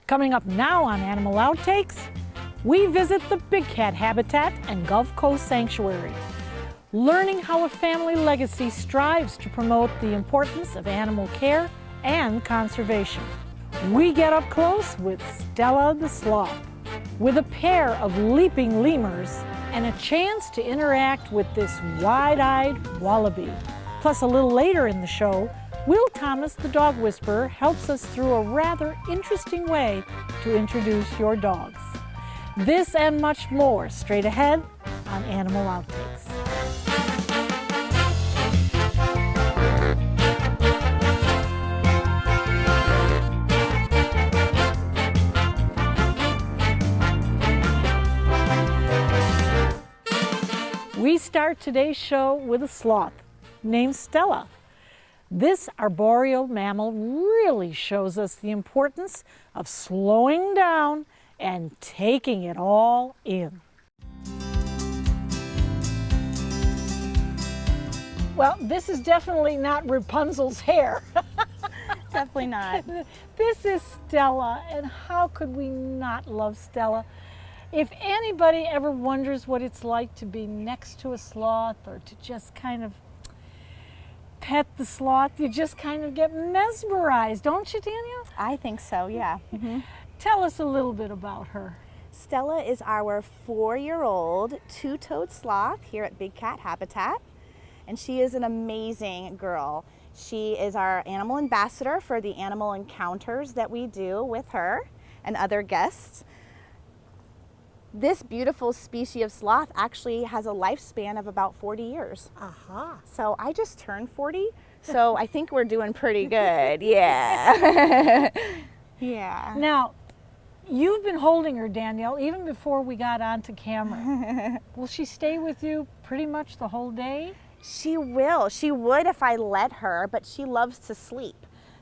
Coming up now on Animal Outtakes, we visit the big cat habitat and Gulf Coast Sanctuary, learning how a family legacy strives to promote the importance of animal care and conservation. We get up close with Stella the Sloth, with a pair of leaping lemurs and a chance to interact with this wide-eyed wallaby. Plus, a little later in the show, Will Thomas, the dog whisperer, helps us through a rather interesting way to introduce your dogs. This and much more straight ahead on Animal Outtakes. We start today's show with a sloth named Stella. This arboreal mammal really shows us the importance of slowing down and taking it all in. Well, this is definitely not Rapunzel's hair. Definitely not. This is Stella, and how could we not love Stella? If anybody ever wonders what it's like to be next to a sloth or to just kind of pet the sloth, you just kind of get mesmerized, don't you, Danielle? I think so, yeah. Tell us a little bit about her. Stella is our 4-year-old two-toed sloth here at Big Cat Habitat, and she is an amazing girl. She is our animal ambassador for the animal encounters that we do with her and other guests. This beautiful species of sloth actually has a lifespan of about 40 years. So I just turned 40, so I think we're doing pretty good, yeah. Yeah. Now, you've been holding her, Danielle, even before we got onto camera. Will she stay with you pretty much the whole day? She will. She would if I let her, but she loves to sleep.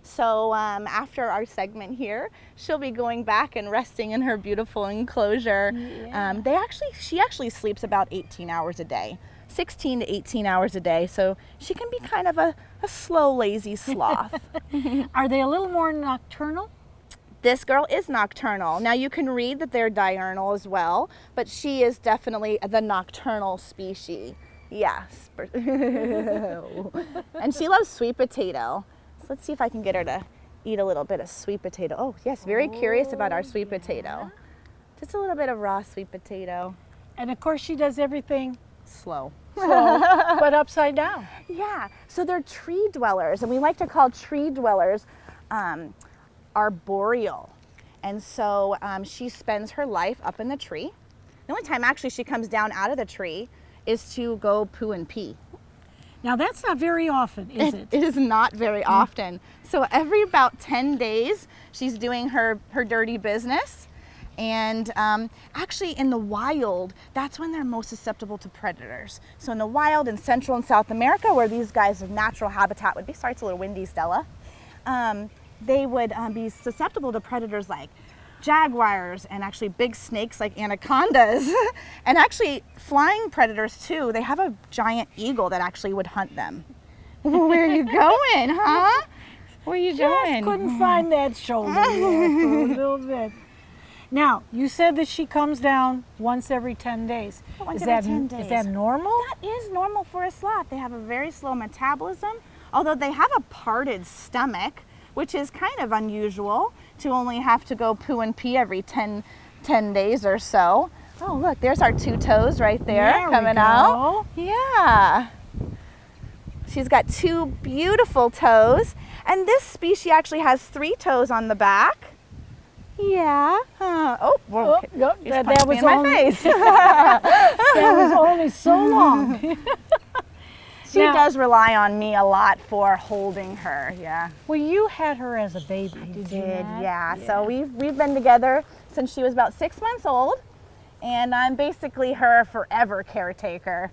So after our segment here, she'll be going back and resting in her beautiful enclosure. Yeah. She actually sleeps about 18 hours a day, 16 to 18 hours a day. So she can be kind of a slow, lazy sloth. Are they a little more nocturnal? This girl is nocturnal. Now you can read that they're diurnal as well, but she is definitely the nocturnal species. Yes. And she loves sweet potato. Let's see if I can get her to eat a little bit of sweet potato. Oh, yes, very curious about our sweet potato. Just a little bit of raw sweet potato. And of course she does everything slow, but upside down. Yeah, so they're tree dwellers, and we like to call tree dwellers arboreal. And so she spends her life up in the tree. The only time actually she comes down out of the tree is to go poo and pee. Now that's not very often, is it? It is not very often. So every about 10 days, she's doing her dirty business. And actually in the wild, that's when they're most susceptible to predators. So in the wild in Central and South America, where these guys' natural habitat would be, sorry it's a little windy, Stella, they would be susceptible to predators like jaguars and actually big snakes like anacondas and actually flying predators too. They have a giant eagle that actually would hunt them. Where are you going, huh? Where are you going? Couldn't find that shoulder there for a little bit. Now, you said that she comes down once every 10 days. Once every 10 days. Is that normal? That is normal for a sloth. They have a very slow metabolism, although they have a parted stomach, which is kind of unusual to only have to go poo and pee every 10 days or so. Oh, look, there's our two toes right there coming out. Yeah. She's got two beautiful toes, and this species actually has 3 toes on the back. Yeah. That was in my face. That was only so long. She does rely on me a lot for holding her, yeah. Well, you had her as a baby, did you not? Yeah. So we've been together since she was about 6 months old, and I'm basically her forever caretaker.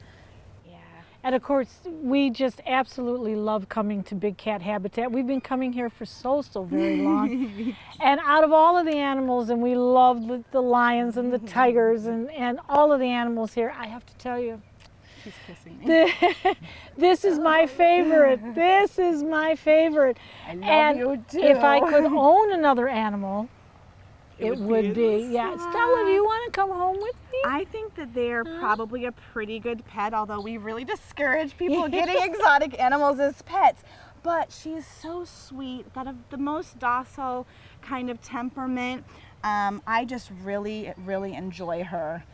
Yeah. And of course, we just absolutely love coming to Big Cat Habitat. We've been coming here for so very long. And out of all of the animals, and we love the lions and the tigers and all of the animals here, I have to tell you, She's kissing me. This is my favorite. This is my favorite. I love you too. If I could own another animal, It would be, yeah. Stella, do you want to come home with me? I think that they're probably a pretty good pet, although we really discourage people getting exotic animals as pets. But she is so sweet, got the most docile kind of temperament. I just really, really enjoy her.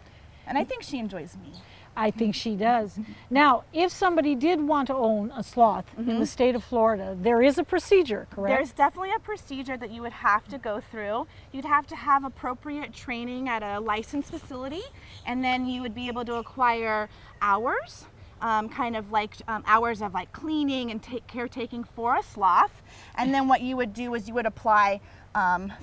And I think she enjoys me. I think she does. Now, if somebody did want to own a sloth in the state of Florida, there is a procedure, correct? There's definitely a procedure that you would have to go through. You'd have to have appropriate training at a licensed facility, and then you would be able to acquire hours, hours of like cleaning and caretaking for a sloth. And then what you would do is you would apply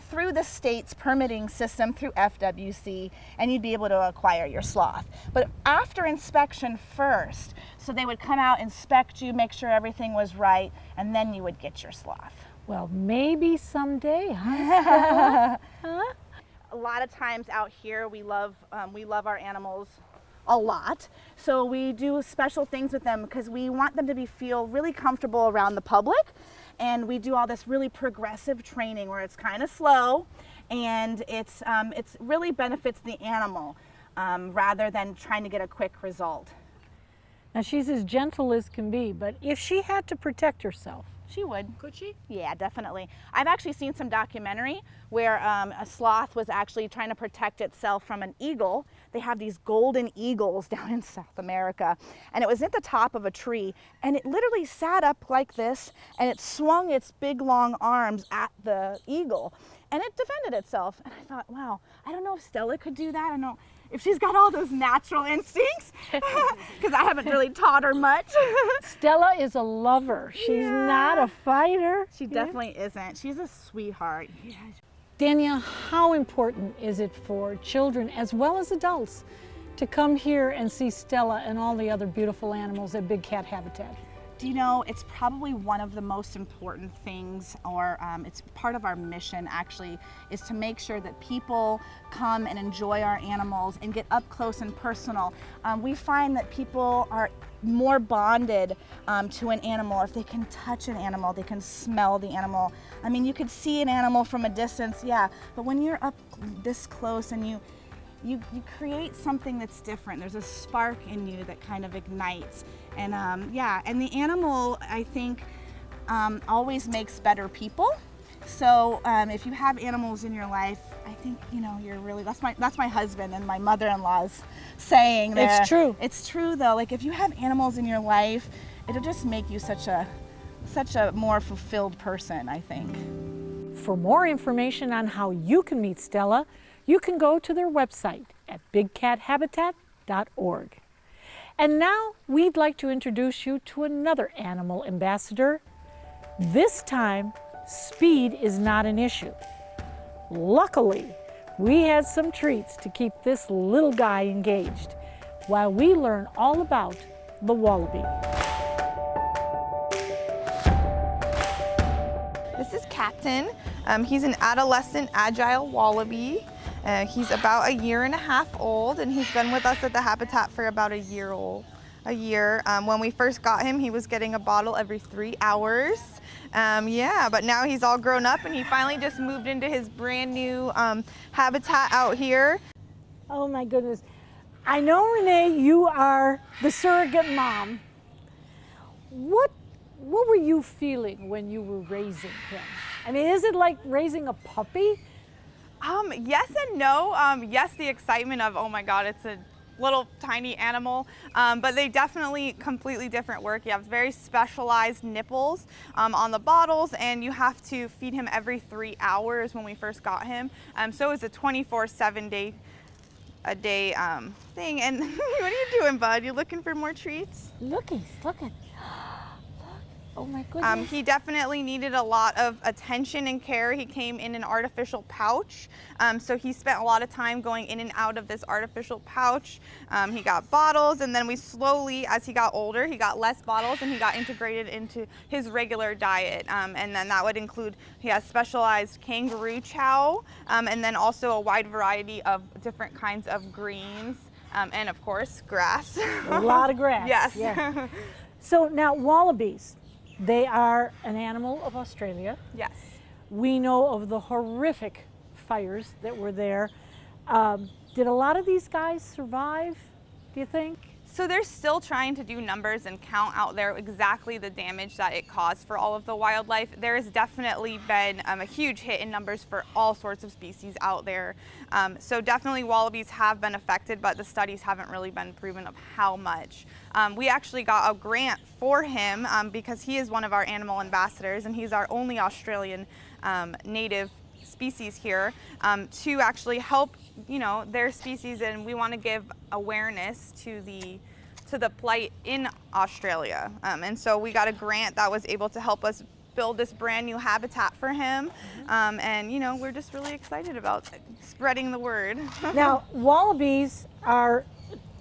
through the state's permitting system through FWC, and you'd be able to acquire your sloth. But after inspection first, so they would come out, inspect you, make sure everything was right, and then you would get your sloth. Well, maybe someday, huh? Huh? A lot of times out here, we love our animals a lot. So we do special things with them because we want them to feel really comfortable around the public. And we do all this really progressive training where it's kind of slow, and it's really benefits the animal rather than trying to get a quick result. Now, she's as gentle as can be, but if she had to protect herself, She would. could she? Yeah, definitely. I've actually seen some documentary where a sloth was actually trying to protect itself from an eagle. They have these golden eagles down in South America, and it was at the top of a tree, and it literally sat up like this, and it swung its big long arms at the eagle, and it defended itself. And I thought, wow, I don't know if Stella could do that. I don't know if she's got all those natural instincts, because I haven't really taught her much. Stella is a lover. She's not a fighter. She definitely isn't. She's a sweetheart. Danielle, how important is it for children as well as adults to come here and see Stella and all the other beautiful animals at Big Cat Habitat? Do you know, it's probably one of the most important things, or it's part of our mission actually, is to make sure that people come and enjoy our animals and get up close and personal. We find that people are more bonded to an animal if they can touch an animal, they can smell the animal. I mean, you could see an animal from a distance, yeah, but when you're up this close and you create something that's different. There's a spark in you that kind of ignites. And and the animal, I think, always makes better people. So if you have animals in your life, I think, you're really, that's my husband and my mother-in-law's saying there. It's true. It's true though, like if you have animals in your life, it'll just make you such a more fulfilled person, I think. For more information on how you can meet Stella, you can go to their website at bigcathabitat.org. And now we'd like to introduce you to another animal ambassador. This time, speed is not an issue. Luckily, we had some treats to keep this little guy engaged while we learn all about the wallaby. This is Captain. He's an adolescent agile wallaby. He's about 1.5 years old, and he's been with us at the habitat for about a year. When we first got him, he was getting a bottle every 3 hours. But now he's all grown up, and he finally just moved into his brand new habitat out here. Oh my goodness. I know, Renee, you are the surrogate mom. What were you feeling when you were raising him? I mean, is it like raising a puppy? Yes and no. Yes, the excitement of, oh my God, it's a little tiny animal, but they definitely completely different work. You have very specialized nipples on the bottles, and you have to feed him every 3 hours when we first got him. So it's a 24/7 a day thing. And what are you doing, bud? You looking for more treats? Look. Oh my goodness. He definitely needed a lot of attention and care. He came in an artificial pouch. So he spent a lot of time going in and out of this artificial pouch. He got bottles, and then we slowly, as he got older, he got less bottles and he got integrated into his regular diet. And then that would include, he has specialized kangaroo chow, and then also a wide variety of different kinds of greens, and of course, grass. A lot of grass. Yes. Yeah. So now wallabies, they are an animal of Australia. Yes. We know of the horrific fires that were there. Did a lot of these guys survive, do you think? So they're still trying to do numbers and count out there exactly the damage that it caused for all of the wildlife. There has definitely been a huge hit in numbers for all sorts of species out there. So definitely wallabies have been affected, but the studies haven't really been proven of how much. We actually got a grant for him because he is one of our animal ambassadors, and he's our only Australian native species here, to actually help, you know, their species, and we want to give awareness to the plight in Australia. And so we got a grant that was able to help us build this brand new habitat for him. And you know, we're just really excited about spreading the word. Now, wallabies are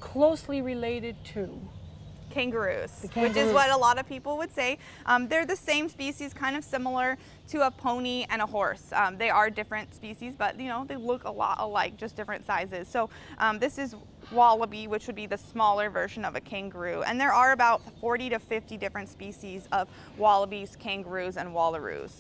closely related to Kangaroos, kangaroos, which is what a lot of people would say. They're the same species, kind of similar to a pony and a horse. They are different species, but you know, they look a lot alike, just different sizes. So this is Wallaby, which would be the smaller version of a kangaroo. And there are about 40 to 50 different species of wallabies, kangaroos, and wallaroos.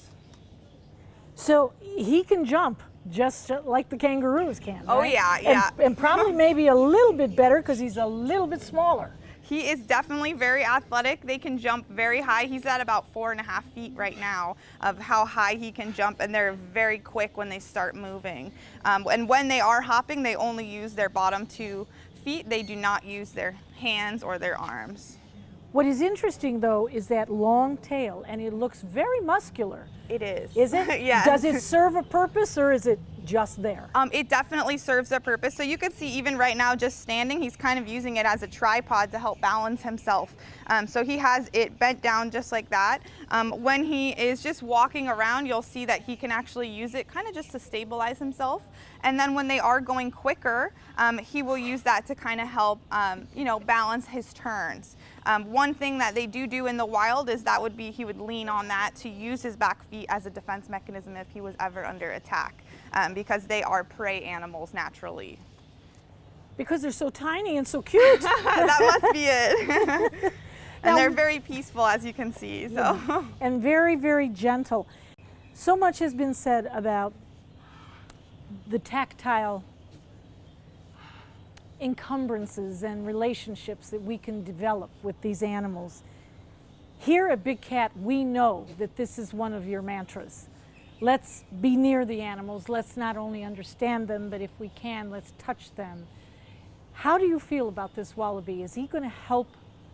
So he can jump just like the kangaroos can, Oh right? yeah. And probably maybe a little bit better because he's a little bit smaller. He is definitely very athletic. They can jump very high. He's at about 4.5 feet right now of how high he can jump, and they're very quick when they start moving. And when they are hopping, they only use their bottom 2 feet. They do not use their hands or their arms. What is interesting though is that long tail, and it looks very muscular. It is. Is it? Yes. Does it serve a purpose, or is it just there? It definitely serves a purpose. So you can see even right now just standing, he's kind of using it as a tripod to help balance himself. So he has it bent down just like that. When he is just walking around, you'll see that he can actually use it kind of just to stabilize himself. And then when they are going quicker, he will use that to kind of help, you know, balance his turns. One thing that they do in the wild is that would be he would lean on that to use his back feet as a defense mechanism if he was ever under attack, because they are prey animals naturally. Because they're so tiny and so cute. That must be it. And Now, they're very peaceful, as you can see. So. and very, very gentle. So much has been said about the tactile encumbrances and relationships that we can develop with these animals. Here at Big Cat, we know that this is one of your mantras. Let's be near the animals. Let's not only understand them, but if we can, let's touch them. How do you feel about this wallaby? Is he going to help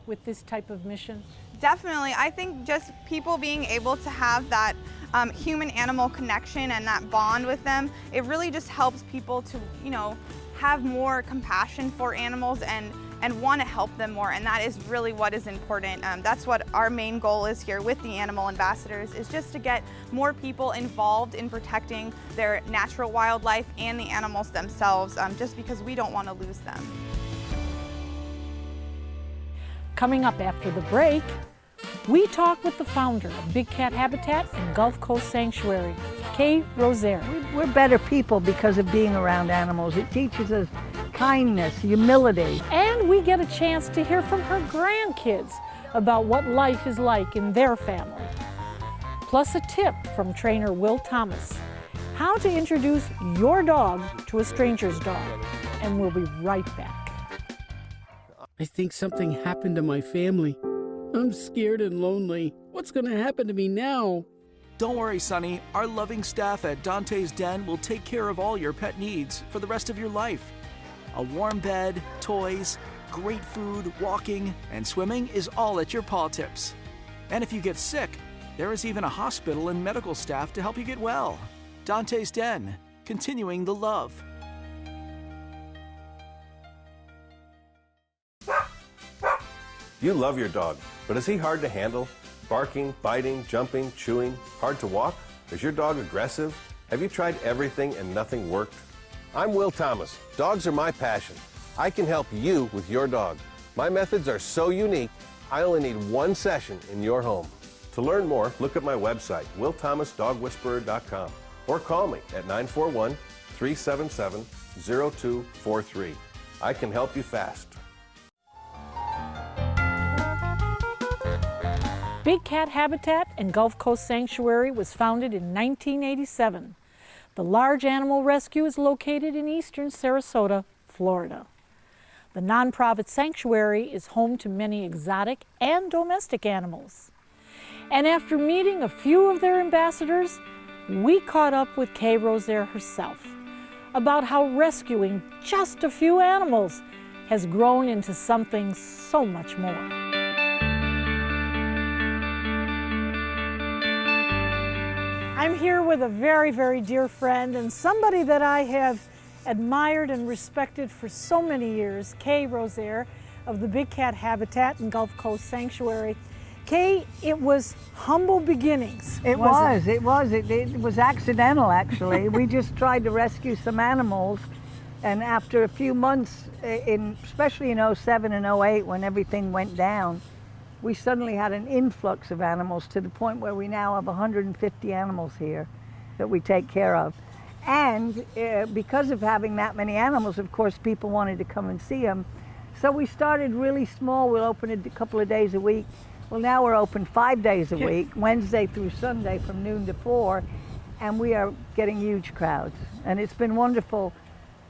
with this type of mission? Definitely. I think just people being able to have that human-animal connection and that bond with them, it really just helps people to, you know, have more compassion for animals and want to help them more, and that is really what is important. That's what our main goal is here with the animal ambassadors, is just to get more people involved in protecting their natural wildlife and the animals themselves, just because we don't want to lose them. Coming up after the break, we talk with the founder of Big Cat Habitat and Gulf Coast Sanctuary, Kay Rosaire. We're better people because of being around animals. It teaches us kindness, humility. And we get a chance to hear from her grandkids about what life is like in their family. Plus a tip from trainer Will Thomas, how to introduce your dog to a stranger's dog. And we'll be right back. I think something happened to my family. I'm scared and lonely. What's going to happen to me now? Don't worry, Sonny. Our loving staff at Dante's Den will take care of all your pet needs for the rest of your life. A warm bed, toys, great food, walking, and swimming is all at your paw tips. And if you get sick, there is even a hospital and medical staff to help you get well. Dante's Den, continuing the love. You love your dog, but is he hard to handle? Barking, biting, jumping, chewing, hard to walk? Is your dog aggressive? Have you tried everything and nothing worked? I'm Will Thomas. Dogs are my passion. I can help you with your dog. My methods are so unique, I only need one session in your home. To learn more, look at my website, willthomasdogwhisperer.com, or call me at 941-377-0243. I can help you fast. Big Cat Habitat and Gulf Coast Sanctuary was founded in 1987. The The large animal rescue is located in eastern Sarasota, Florida. The nonprofit sanctuary is home to many exotic and domestic animals. And after meeting a few of their ambassadors, we caught up with Kay Rosaire herself about how rescuing just a few animals has grown into something so much more. I'm here with a very, very dear friend and somebody that I have admired and respected for so many years, Kay Rosaire of the Big Cat Habitat and Gulf Coast Sanctuary. Kay, it was humble beginnings. It was accidental, actually. We just tried to rescue some animals, and after a few months, especially in 07 and 08 when everything went down, we suddenly had an influx of animals to the point where we now have 150 animals here that we take care of. And because of having that many animals, of course, people wanted to come and see them. So we started really small. We'll open it a couple of days a week. Well, now we're open 5 days a week, Wednesday through Sunday from noon to 4, and we are getting huge crowds. And it's been wonderful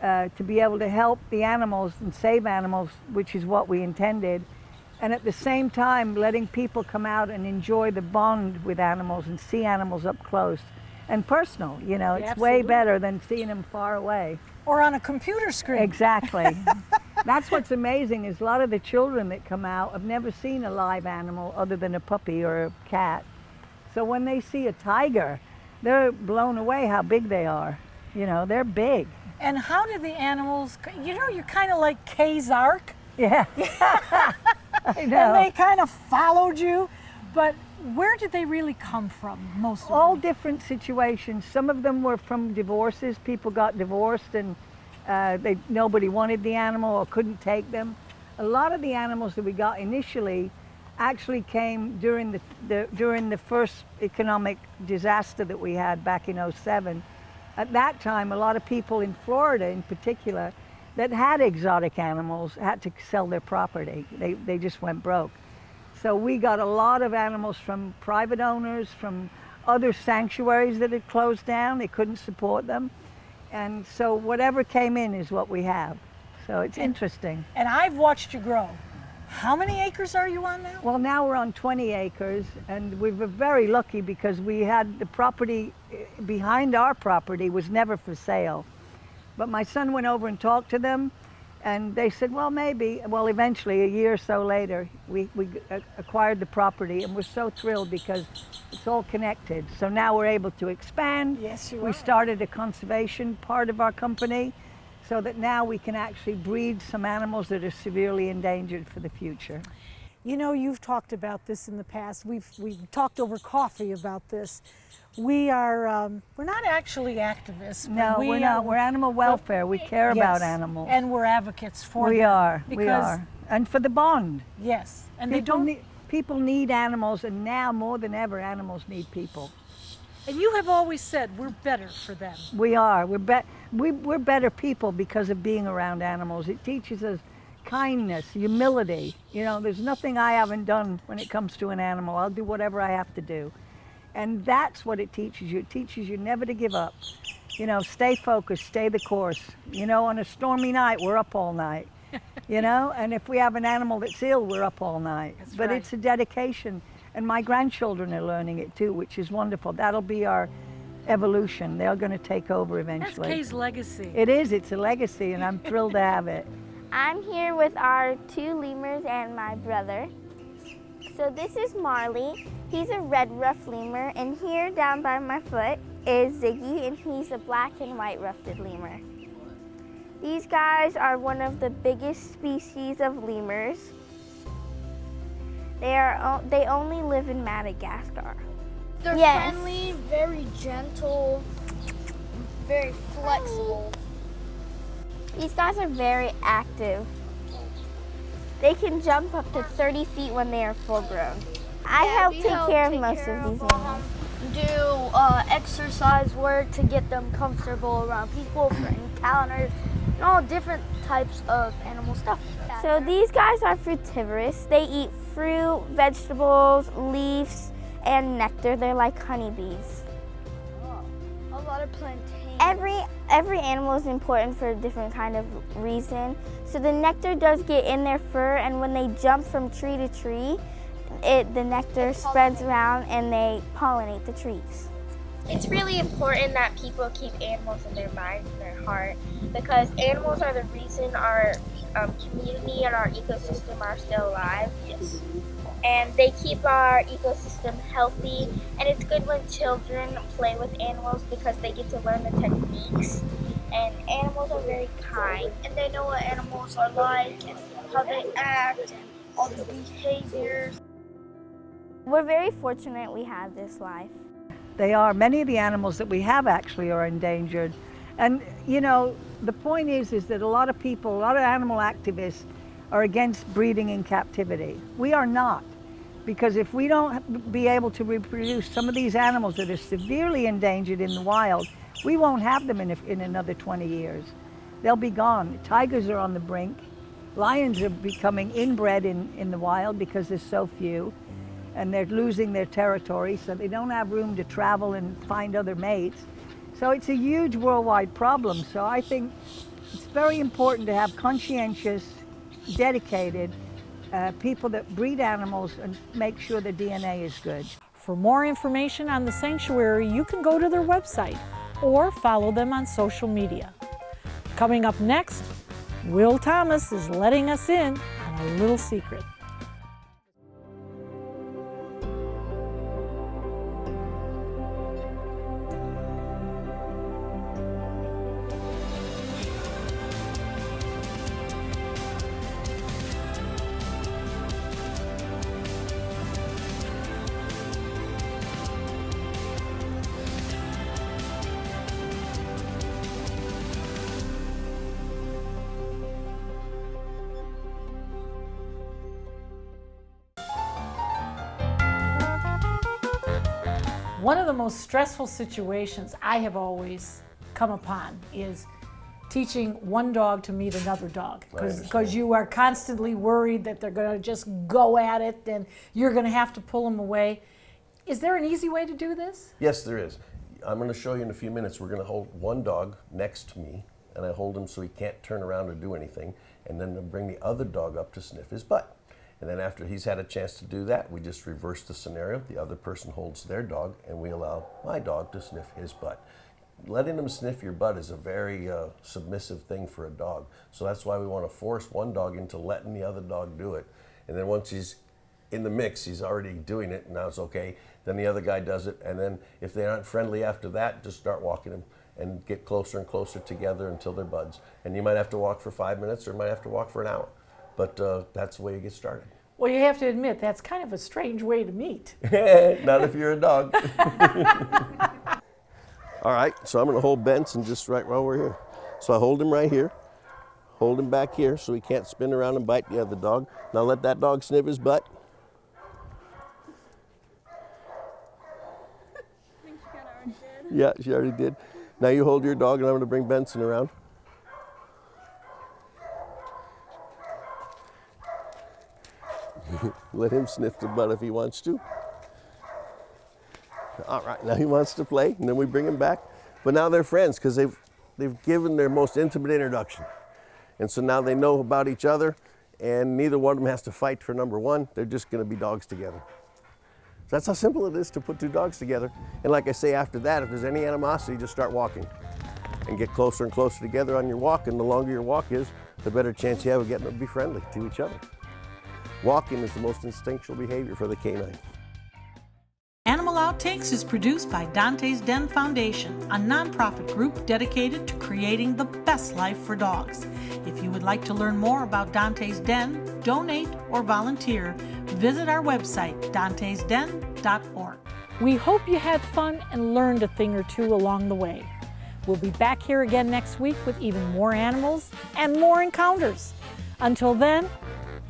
to be able to help the animals and save animals, which is what we intended. And at the same time, letting people come out and enjoy the bond with animals and see animals up close and personal. You know, it's way better than seeing them far away. Or on a computer screen. Exactly. That's what's amazing is a lot of the children that come out have never seen a live animal other than a puppy or a cat. So when they see a tiger, they're blown away how big they are. You know, they're big. And how did the animals, you know, you're kind of like Kay's Ark. Yeah. I know. And they kind of followed you, but where did they really come from, most of them? All different situations. Some of them were from divorces. People got divorced and nobody wanted the animal or couldn't take them. A lot of the animals that we got initially actually came during the first economic disaster that we had back in 07. At that time, a lot of people in Florida in particular that had exotic animals had to sell their property. They just went broke. So we got a lot of animals from private owners, from other sanctuaries that had closed down. They couldn't support them. And so whatever came in is what we have. So it's interesting. And I've watched you grow. How many acres are you on now? Well, now we're on 20 acres, and we were very lucky because we had the property behind our property was never for sale. But my son went over and talked to them, and they said, well, maybe. Well, eventually, a year or so later, we acquired the property, and we're so thrilled because it's all connected. So now we're able to expand. Yes, you are. We started a conservation part of our company so that now we can actually breed some animals that are severely endangered for the future. You know, you've talked about this in the past. We've talked over coffee about this. We are, we're not actually activists. No, we're not. We're animal welfare. We care about animals. And we're advocates for them. We are. And for the bond. Yes. And people need animals, and now more than ever, animals need people. And you have always said we're better for them. We are. We're better people because of being around animals. It teaches us kindness, humility. You know, there's nothing I haven't done when it comes to an animal. I'll do whatever I have to do. And that's what it teaches you. It teaches you never to give up. You know, stay focused, stay the course. You know, on a stormy night, we're up all night. You know, and if we have an animal that's ill, we're up all night. That's but right. It's a dedication. And my grandchildren are learning it too, which is wonderful. That'll be our evolution. They're going to take over eventually. That's Kay's legacy. It is. It's a legacy, and I'm thrilled to have it. I'm here with our 2 lemurs and my brother. So this is Marley. He's a red ruffed lemur, and here down by my foot is Ziggy, and he's a black and white ruffed lemur. These guys are one of the biggest species of lemurs. They only live in Madagascar. They're friendly, very gentle, very flexible. These guys are very active. They can jump up to 30 feet when they are full grown. I help take care of most of these animals. Do exercise work to get them comfortable around people, for encounters, and all different types of animal stuff. So these guys are fruitivorous. They eat fruit, vegetables, leaves, and nectar. They're like honeybees. A lot of plantain. Every animal is important for a different kind of reason. So the nectar does get in their fur, and when they jump from tree to tree, the nectar spreads around and they pollinate the trees. It's really important that people keep animals in their mind and their heart, because animals are the reason our community and our ecosystem are still alive. Yes. And they keep our ecosystem healthy, and it's good when children play with animals because they get to learn the techniques. And animals are very kind, and they know what animals are like and how they act and all the behaviors. We're very fortunate we have this life. They are. Many of the animals that we have actually are endangered. And you know, the point is that a lot of people, a lot of animal activists are against breeding in captivity. We are not, because if we don't be able to reproduce some of these animals that are severely endangered in the wild, we won't have them in another 20 years. They'll be gone. Tigers are on the brink. Lions are becoming inbred in the wild because there's so few, and they're losing their territory, so they don't have room to travel and find other mates. So it's a huge worldwide problem. So I think it's very important to have conscientious, dedicated people that breed animals and make sure the DNA is good. For more information on the sanctuary, you can go to their website or follow them on social media. Coming up next, Will Thomas is letting us in on a little secret. One of the most stressful situations I have always come upon is teaching one dog to meet another dog, because you are constantly worried that they're going to just go at it and you're going to have to pull them away. Is there an easy way to do this? Yes, there is. I'm going to show you in a few minutes. We're going to hold one dog next to me, and I hold him so he can't turn around or do anything, and then I'll bring the other dog up to sniff his butt. And then after he's had a chance to do that, we just reverse the scenario. The other person holds their dog, and we allow my dog to sniff his butt. Letting them sniff your butt is a very submissive thing for a dog. So that's why we want to force one dog into letting the other dog do it. And then once he's in the mix, he's already doing it, and now it's okay. Then the other guy does it, and then if they aren't friendly after that, just start walking them and get closer and closer together until they're buds. And you might have to walk for 5 minutes, or you might have to walk for an hour. But that's the way you get started. Well, you have to admit, that's kind of a strange way to meet. Not if you're a dog. All right, so I'm going to hold Benson just right while we're here. So I hold him right here, hold him back here so he can't spin around and bite the other dog. Now let that dog sniff his butt. I think she kind of already did. Yeah, she already did. Now you hold your dog, and I'm going to bring Benson around. Let him sniff the butt if he wants to. All right, now he wants to play, and then we bring him back. But now they're friends because they've given their most intimate introduction. And so now they know about each other, and neither one of them has to fight for number one. They're just going to be dogs together. So that's how simple it is to put two dogs together. And like I say, after that, if there's any animosity, just start walking and get closer and closer together on your walk. And the longer your walk is, the better chance you have of getting them to be friendly to each other. Walking is the most instinctual behavior for the canine. Animal Outtakes is produced by Dante's Den Foundation, a nonprofit group dedicated to creating the best life for dogs. If you would like to learn more about Dante's Den, donate, or volunteer, visit our website, dantesden.org. We hope you had fun and learned a thing or two along the way. We'll be back here again next week with even more animals and more encounters. Until then,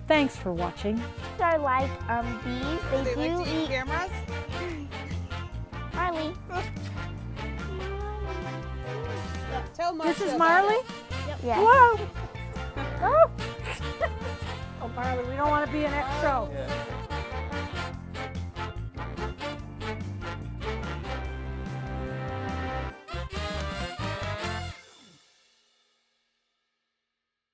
thanks for watching. They're like bees. They do like to eat eat cameras? Marley. Tell Marcia This is about Marley? it. Yeah. Whoa! Oh, Marley, we don't want to be an extra.